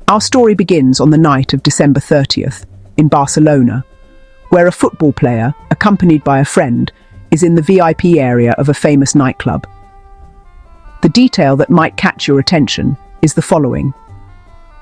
Our story begins on the night of December 30th in Barcelona, where a football player, accompanied by a friend, is in the VIP area of a famous nightclub. The detail that might catch your attention is the following.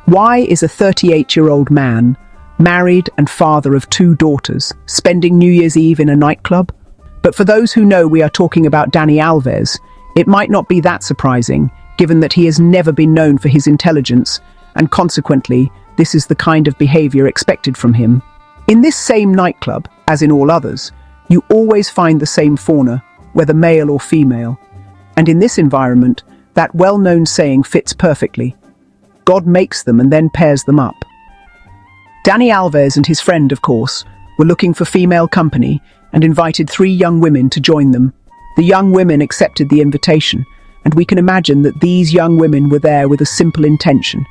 Why is a 38-year-old man, married and father of 2 daughters, spending New Year's Eve in a nightclub? But for those who know we are talking about Dani Alves, it might not be that surprising, given that he has never been known for his intelligence, and consequently, this is the kind of behavior expected from him. In this same nightclub, as in all others, you always find the same fauna, whether male or female. And in this environment, that well-known saying fits perfectly. God makes them and then pairs them up. Dani Alves and his friend, of course, were looking for female company and invited 3 young women to join them. The young women accepted the invitation, and we can imagine that these young women were there with a simple intention,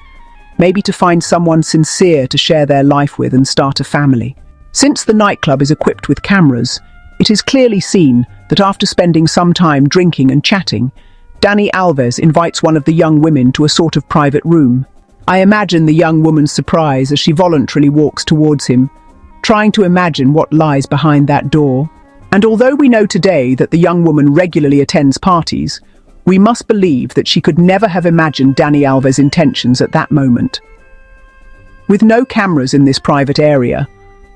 maybe to find someone sincere to share their life with and start a family. Since the nightclub is equipped with cameras, it is clearly seen that after spending some time drinking and chatting, Dani Alves invites one of the young women to a sort of private room. I imagine the young woman's surprise as she voluntarily walks towards him, trying to imagine what lies behind that door. And although we know today that the young woman regularly attends parties, we must believe that she could never have imagined Dani Alves' intentions at that moment. With no cameras in this private area,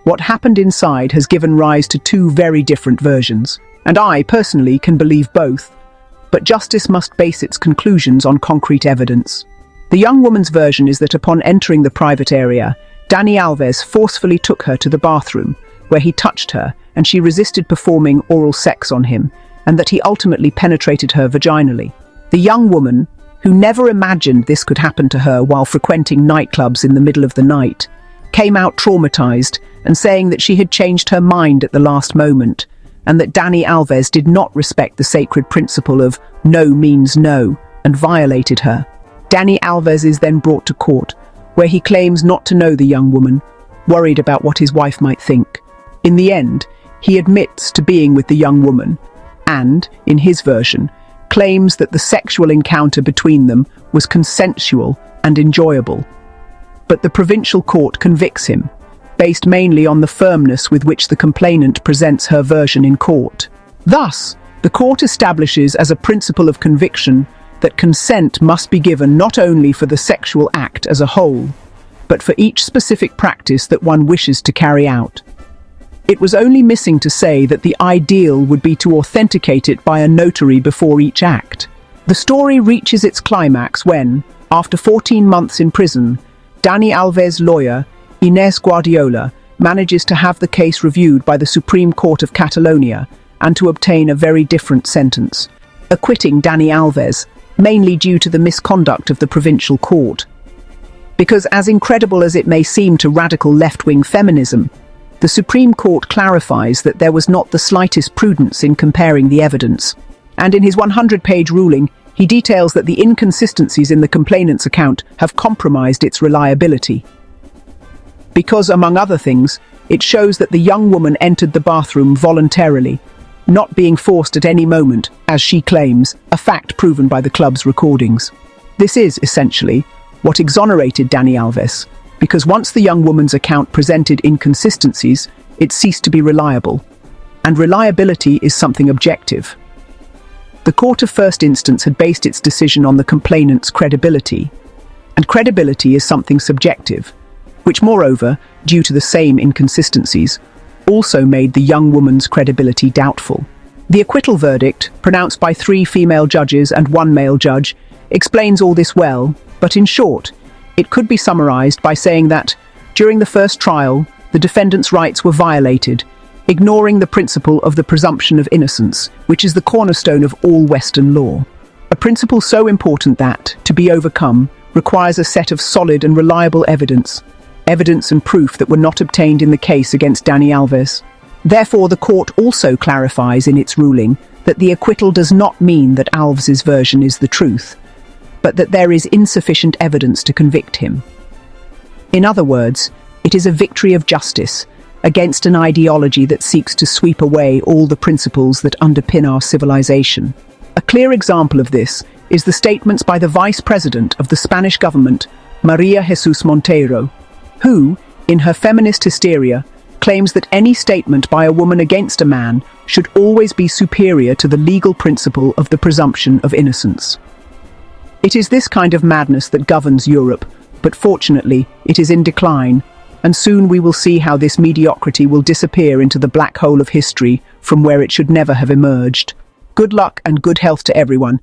what happened inside has given rise to 2 very different versions, and I, personally, can believe both. But justice must base its conclusions on concrete evidence. The young woman's version is that upon entering the private area, Dani Alves forcefully took her to the bathroom, where he touched her, and she resisted performing oral sex on him, and that he ultimately penetrated her vaginally. The young woman, who never imagined this could happen to her while frequenting nightclubs in the middle of the night, came out traumatized and saying that she had changed her mind at the last moment, and that Dani Alves did not respect the sacred principle of no means no, and violated her. Dani Alves is then brought to court, where he claims not to know the young woman, worried about what his wife might think. In the end, he admits to being with the young woman, and, in his version, claims that the sexual encounter between them was consensual and enjoyable. But the provincial court convicts him, based mainly on the firmness with which the complainant presents her version in court. Thus, the court establishes as a principle of conviction that consent must be given not only for the sexual act as a whole, but for each specific practice that one wishes to carry out. It was only missing to say that the ideal would be to authenticate it by a notary before each act. The story reaches its climax when, after 14 months in prison, Dani Alves' lawyer, Inés Guardiola, manages to have the case reviewed by the Supreme Court of Catalonia and to obtain a very different sentence, acquitting Dani Alves, mainly due to the misconduct of the provincial court. Because as incredible as it may seem to radical left-wing feminism, the Supreme Court clarifies that there was not the slightest prudence in comparing the evidence, and in his 100-page ruling, he details that the inconsistencies in the complainant's account have compromised its reliability. Because, among other things, it shows that the young woman entered the bathroom voluntarily, not being forced at any moment, as she claims, a fact proven by the club's recordings. This is, essentially, what exonerated Dani Alves, because once the young woman's account presented inconsistencies, it ceased to be reliable. And reliability is something objective. The court of first instance had based its decision on the complainant's credibility, and credibility is something subjective, which moreover, due to the same inconsistencies, also made the young woman's credibility doubtful. The acquittal verdict, pronounced by 3 female judges and 1 male judge, explains all this well, but in short, it could be summarized by saying that, during the first trial, the defendant's rights were violated, ignoring the principle of the presumption of innocence, which is the cornerstone of all Western law. A principle so important that, to be overcome, requires a set of solid and reliable evidence and proof that were not obtained in the case against Dani Alves. Therefore, the court also clarifies in its ruling that the acquittal does not mean that Alves' version is the truth, but that there is insufficient evidence to convict him. In other words, it is a victory of justice against an ideology that seeks to sweep away all the principles that underpin our civilization. A clear example of this is the statements by the Vice President of the Spanish government, Maria Jesus Monteiro, who, in her feminist hysteria, claims that any statement by a woman against a man should always be superior to the legal principle of the presumption of innocence. It is this kind of madness that governs Europe, but fortunately, it is in decline, and soon we will see how this mediocrity will disappear into the black hole of history from where it should never have emerged. Good luck and good health to everyone.